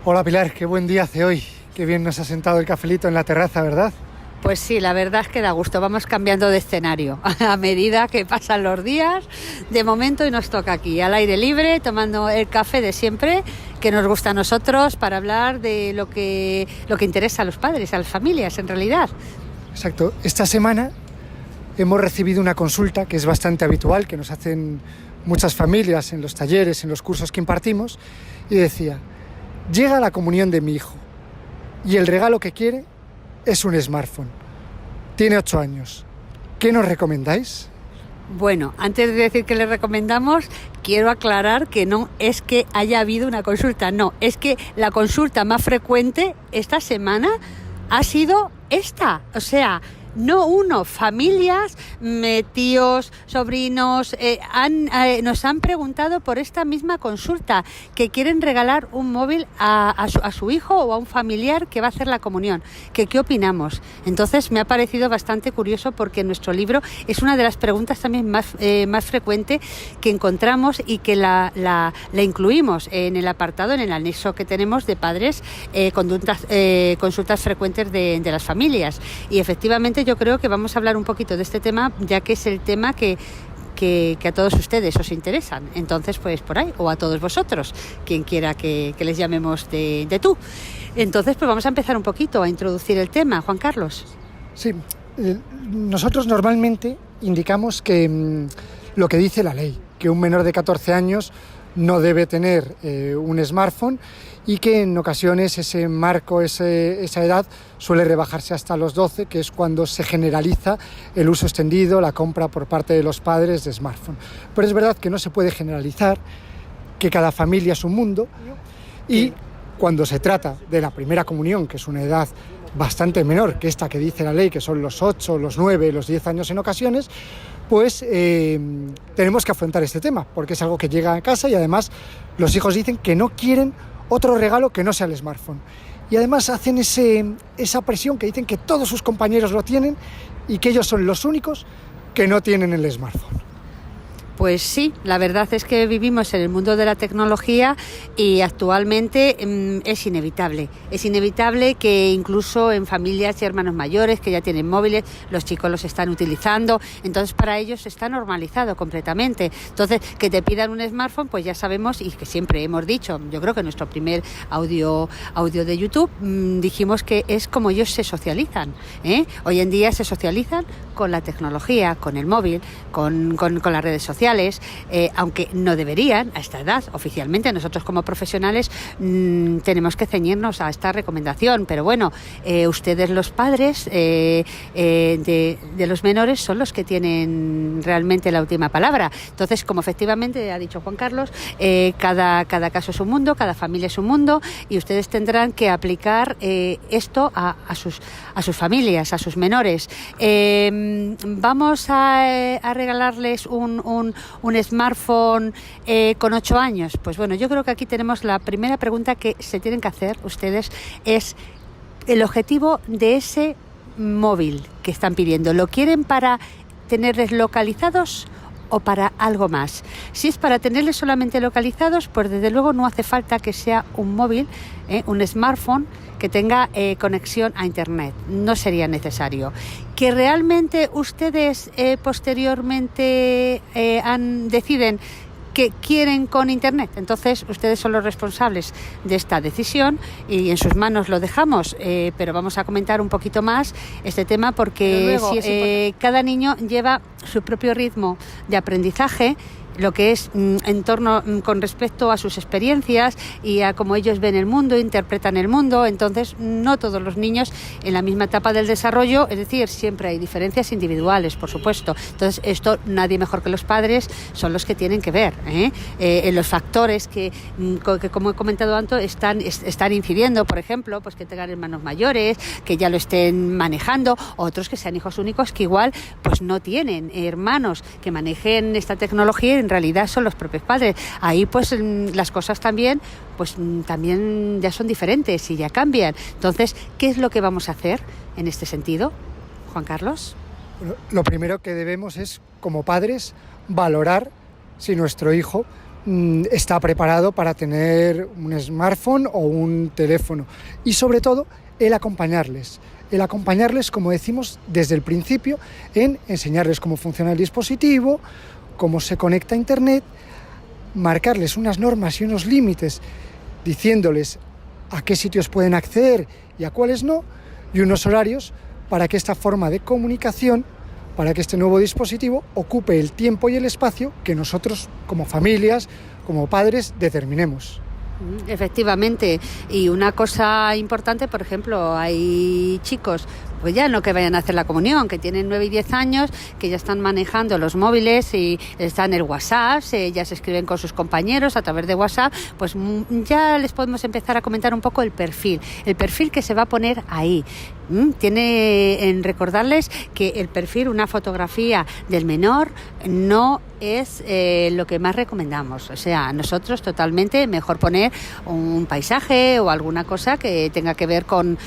Hola Pilar, qué buen día hace hoy. Qué bien nos ha sentado el cafelito en la terraza, ¿verdad? Pues sí, la verdad es que da gusto, vamos cambiando de escenario a medida que pasan los días. De momento y nos toca aquí, al aire libre, tomando el café de siempre, que nos gusta a nosotros, para hablar de lo que interesa a los padres, a las familias en realidad. Exacto. Esta semana hemos recibido una consulta que es bastante habitual, que nos hacen muchas familias en los talleres, en los cursos que impartimos, y decía: llega la comunión de mi hijo y el regalo que quiere es un smartphone. Tiene 8 años. ¿Qué nos recomendáis? Bueno, antes de decir que le recomendamos, quiero aclarar que no es que haya habido una consulta, no, es que la consulta más frecuente esta semana ha sido esta, o sea, no uno, familias, tíos, sobrinos, nos han preguntado por esta misma consulta, que quieren regalar un móvil a su hijo o a un familiar que va a hacer la comunión. ¿Qué opinamos? Entonces me ha parecido bastante curioso, porque en nuestro libro es una de las preguntas también más frecuente que encontramos, y que la incluimos en el apartado, en el anexo que tenemos de padres, consultas frecuentes de las familias. Y efectivamente yo creo que vamos a hablar un poquito de este tema, ya que es el tema que a todos ustedes os interesan. Entonces, pues por ahí, o a todos vosotros, quien quiera que les llamemos de tú. Entonces, pues vamos a empezar un poquito a introducir el tema, Juan Carlos. Sí, nosotros normalmente indicamos que lo que dice la ley, que un menor de 14 años no debe tener un smartphone, y que en ocasiones ese marco, esa edad, suele rebajarse hasta los 12, que es cuando se generaliza el uso extendido, la compra por parte de los padres de smartphone. Pero es verdad que no se puede generalizar, que cada familia es un mundo, y cuando se trata de la primera comunión, que es una edad bastante menor que esta que dice la ley, que son los 8, los 9, los 10 años en ocasiones, pues tenemos que afrontar este tema, porque es algo que llega a casa, y además los hijos dicen que no quieren otro regalo que no sea el smartphone. Y además hacen esa presión, que dicen que todos sus compañeros lo tienen y que ellos son los únicos que no tienen el smartphone. Pues sí, la verdad es que vivimos en el mundo de la tecnología, y actualmente es inevitable que incluso en familias y hermanos mayores que ya tienen móviles, los chicos los están utilizando. Entonces para ellos está normalizado completamente. Entonces, que te pidan un smartphone, pues ya sabemos, y que siempre hemos dicho, yo creo que en nuestro primer audio de YouTube dijimos que es como ellos se socializan, ¿eh? Hoy en día se socializan con la tecnología, con el móvil, con las redes sociales. Aunque no deberían a esta edad. Oficialmente nosotros como profesionales tenemos que ceñirnos a esta recomendación, pero bueno, ustedes, los padres de los menores, son los que tienen realmente la última palabra. Entonces, como efectivamente ha dicho Juan Carlos, cada caso es un mundo, cada familia es un mundo, y ustedes tendrán que aplicar esto a sus familias, a sus menores. Vamos a regalarles un smartphone con 8 años. Pues bueno, yo creo que aquí tenemos la primera pregunta que se tienen que hacer ustedes: es el objetivo de ese móvil que están pidiendo. ¿Lo quieren para tenerles localizados o para algo más? Si es para tenerles solamente localizados, pues desde luego no hace falta que sea un móvil, un smartphone que tenga conexión a internet. No sería necesario. Que realmente ustedes posteriormente deciden que quieren con internet, entonces ustedes son los responsables de esta decisión, y en sus manos lo dejamos, pero vamos a comentar un poquito más este tema, porque luego, cada niño lleva su propio ritmo de aprendizaje, lo que es en torno con respecto a sus experiencias y a cómo ellos ven el mundo, interpretan el mundo. Entonces, no todos los niños en la misma etapa del desarrollo, es decir, siempre hay diferencias individuales, por supuesto. Entonces, esto nadie mejor que los padres son los que tienen que ver, en los factores que como he comentado antes, están incidiendo. Por ejemplo, pues que tengan hermanos mayores, que ya lo estén manejando, otros que sean hijos únicos, que igual pues no tienen hermanos que manejen esta tecnología, en realidad son los propios padres. Ahí pues las cosas también ya son diferentes y ya cambian. Entonces, ¿qué es lo que vamos a hacer en este sentido, Juan Carlos? Lo primero que debemos es, como padres, valorar si nuestro hijo está preparado para tener un smartphone o un teléfono. Y sobre todo, el acompañarles, como decimos, desde el principio, en enseñarles cómo funciona el dispositivo, cómo se conecta a Internet, marcarles unas normas y unos límites, diciéndoles a qué sitios pueden acceder y a cuáles no, y unos horarios para que esta forma de comunicación, para que este nuevo dispositivo ocupe el tiempo y el espacio que nosotros, como familias, como padres, determinemos. Efectivamente, y una cosa importante, por ejemplo, hay chicos, pues ya no que vayan a hacer la comunión, que tienen 9 y 10 años, que ya están manejando los móviles y están en el WhatsApp, ya se escriben con sus compañeros a través de WhatsApp, pues ya les podemos empezar a comentar un poco el perfil que se va a poner ahí. Tiene en recordarles que el perfil, una fotografía del menor, no es lo que más recomendamos. O sea, nosotros totalmente mejor poner un paisaje o alguna cosa que tenga que ver con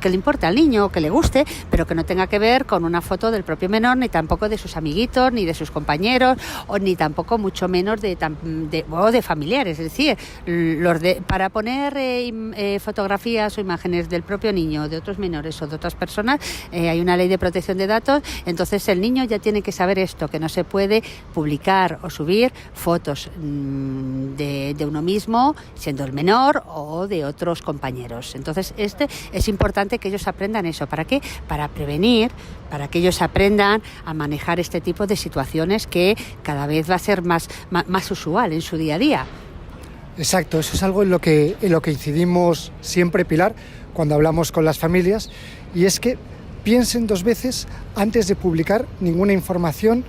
que le importe al niño, que le guste, pero que no tenga que ver con una foto del propio menor, ni tampoco de sus amiguitos, ni de sus compañeros, o ni tampoco mucho menos de familiares. Es decir, para poner fotografías o imágenes del propio niño, de otros menores o de otras personas, hay una ley de protección de datos, entonces el niño ya tiene que saber esto, que no se puede publicar o subir fotos de uno mismo, siendo el menor, o de otros compañeros. Entonces es importante que ellos aprendan eso. ¿Para qué? Para prevenir, para que ellos aprendan a manejar este tipo de situaciones que cada vez va a ser más usual en su día a día. Exacto, eso es algo en lo que incidimos siempre, Pilar, cuando hablamos con las familias, y es que piensen 2 veces antes de publicar ninguna información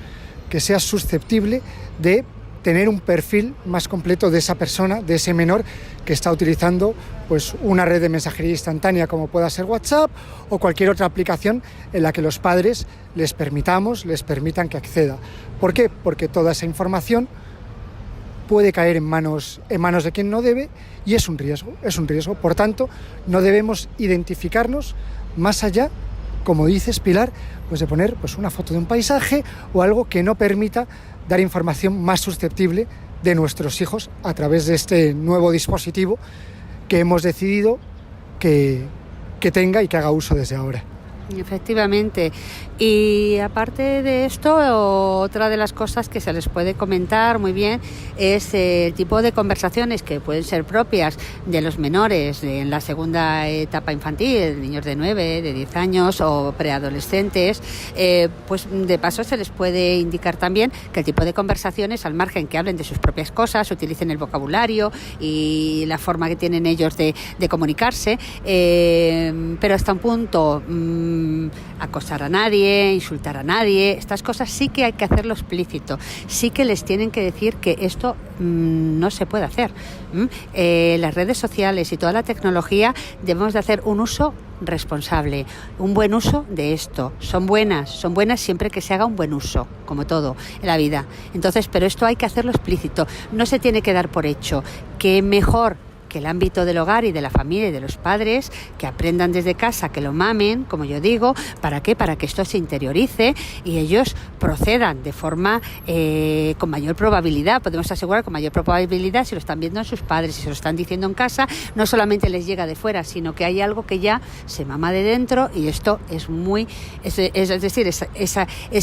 que sea susceptible de tener un perfil más completo de esa persona, de ese menor que está utilizando pues una red de mensajería instantánea como pueda ser WhatsApp o cualquier otra aplicación en la que los padres les permitan que acceda. ¿Por qué? Porque toda esa información puede caer en manos de quien no debe y es un riesgo. Por tanto, no debemos identificarnos más allá, como dices, Pilar, pues de poner pues una foto de un paisaje o algo que no permita dar información más susceptible de nuestros hijos a través de este nuevo dispositivo que hemos decidido que tenga y que haga uso desde ahora. Efectivamente. Y aparte de esto, otra de las cosas que se les puede comentar muy bien es el tipo de conversaciones que pueden ser propias de los menores en la segunda etapa infantil, niños de 9, de 10 años o preadolescentes. Pues de paso se les puede indicar también que el tipo de conversaciones, al margen que hablen de sus propias cosas, utilicen el vocabulario y la forma que tienen ellos de comunicarse, pero hasta un punto acosar a nadie, insultar a nadie, estas cosas sí que hay que hacerlo explícito, sí que les tienen que decir que esto no se puede hacer. Las redes sociales y toda la tecnología debemos de hacer un uso responsable, un buen uso de esto. Son buenas siempre que se haga un buen uso, como todo en la vida. Entonces, pero esto hay que hacerlo explícito, no se tiene que dar por hecho, que mejor que el ámbito del hogar y de la familia y de los padres, que aprendan desde casa, que lo mamen, como yo digo. ¿Para qué? Para que esto se interiorice y ellos procedan de forma con mayor probabilidad, podemos asegurar con mayor probabilidad, si lo están viendo en sus padres, si se lo están diciendo en casa, no solamente les llega de fuera, sino que hay algo que ya se mama de dentro, y esto es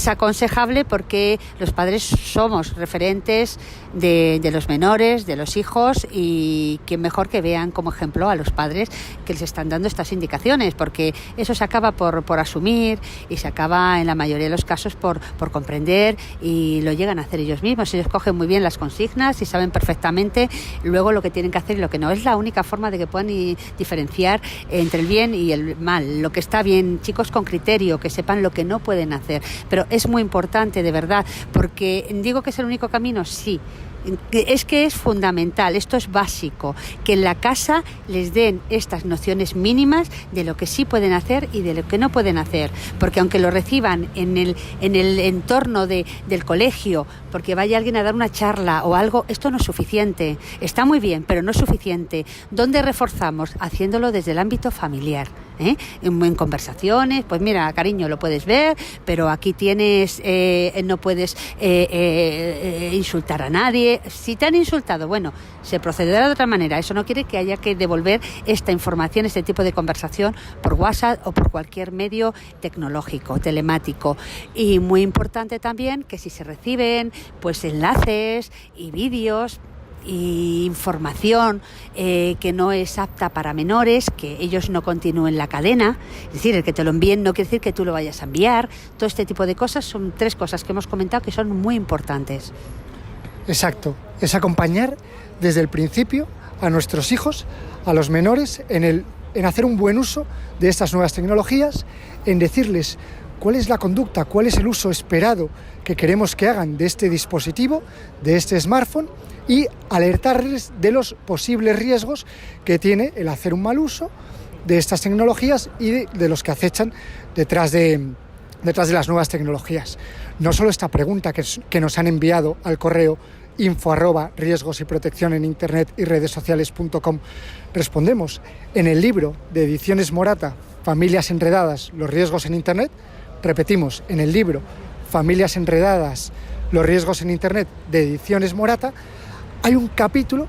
aconsejable, porque los padres somos referentes de los menores, de los hijos, y que mejor que vean como ejemplo a los padres que les están dando estas indicaciones, porque eso se acaba por asumir y se acaba en la mayoría de los casos por comprender, y lo llegan a hacer ellos mismos. Ellos cogen muy bien las consignas y saben perfectamente luego lo que tienen que hacer y lo que no. Es la única forma de que puedan diferenciar entre el bien y el mal, lo que está bien, chicos con criterio, que sepan lo que no pueden hacer. Pero es muy importante, de verdad, porque digo que es el único camino, sí. Es que es fundamental, esto es básico, que en la casa les den estas nociones mínimas de lo que sí pueden hacer y de lo que no pueden hacer, porque aunque lo reciban en el entorno del colegio, porque vaya alguien a dar una charla o algo, esto no es suficiente. Está muy bien, pero no es suficiente. ¿Dónde reforzamos? Haciéndolo desde el ámbito familiar. En conversaciones, pues mira, cariño, lo puedes ver, pero aquí tienes, no puedes insultar a nadie. Si te han insultado, bueno, se procederá de otra manera. Eso no quiere que haya que devolver esta información, este tipo de conversación por WhatsApp o por cualquier medio tecnológico, telemático. Y muy importante también que si se reciben pues enlaces y vídeos y información que no es apta para menores, que ellos no continúen la cadena, es decir, el que te lo envíen no quiere decir que tú lo vayas a enviar. Todo este tipo de cosas son 3 cosas que hemos comentado que son muy importantes. Exacto, es acompañar desde el principio a nuestros hijos, a los menores, en hacer un buen uso de estas nuevas tecnologías, en decirles cuál es la conducta, cuál es el uso esperado que queremos que hagan de este dispositivo, de este smartphone, y alertarles de los posibles riesgos que tiene el hacer un mal uso de estas tecnologías y de los que acechan detrás de las nuevas tecnologías. No solo esta pregunta que nos han enviado al correo info@riesgos y protección en internet y redes sociales.com respondemos en el libro de Ediciones Morata, Familias enredadas, los riesgos en internet. Repetimos, en el libro Familias enredadas, los riesgos en internet de Ediciones Morata, hay un capítulo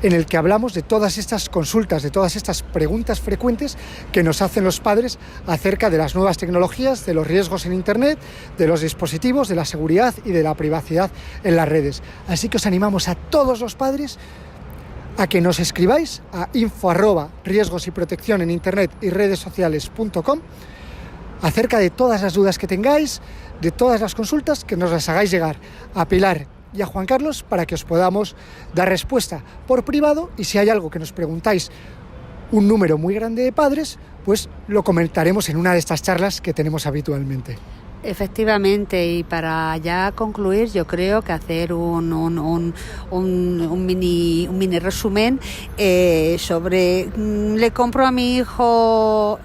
en el que hablamos de todas estas consultas, de todas estas preguntas frecuentes que nos hacen los padres acerca de las nuevas tecnologías, de los riesgos en internet, de los dispositivos, de la seguridad y de la privacidad en las redes. Así que os animamos a todos los padres a que nos escribáis a info@riesgos y protección en internet y redes sociales.com acerca de todas las dudas que tengáis, de todas las consultas, que nos las hagáis llegar a Pilar y a Juan Carlos para que os podamos dar respuesta por privado, y si hay algo que nos preguntáis, un número muy grande de padres, pues lo comentaremos en una de estas charlas que tenemos habitualmente. Efectivamente, y para ya concluir, yo creo que hacer un mini resumen sobre le compro a mi hijo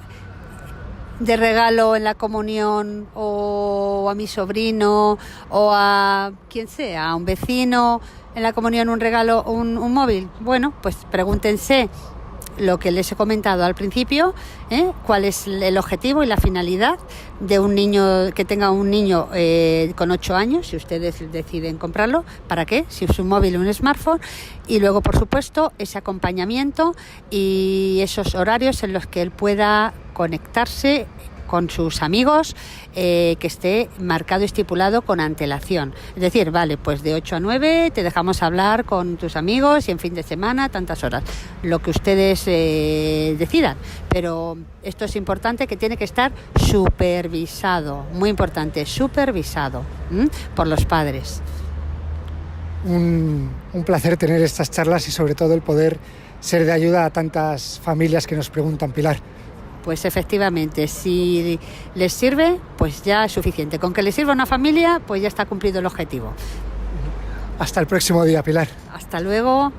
de regalo en la comunión, o a mi sobrino, o a quien sea, a un vecino en la comunión un regalo, un móvil. Bueno, pues pregúntense lo que les he comentado al principio, cuál es el objetivo y la finalidad de un niño, que tenga un niño con 8 años, si ustedes deciden comprarlo, ¿para qué? Si es un móvil o un smartphone, y luego, por supuesto, ese acompañamiento y esos horarios en los que él pueda conectarse con sus amigos, que esté marcado y estipulado con antelación. Es decir, vale, pues de 8 a 9 te dejamos hablar con tus amigos y en fin de semana tantas horas, lo que ustedes decidan. Pero esto es importante, que tiene que estar supervisado, muy importante, supervisado por los padres. Un placer tener estas charlas y sobre todo el poder ser de ayuda a tantas familias que nos preguntan, Pilar. Pues efectivamente, si les sirve, pues ya es suficiente. Con que les sirva a una familia, pues ya está cumplido el objetivo. Hasta el próximo día, Pilar. Hasta luego.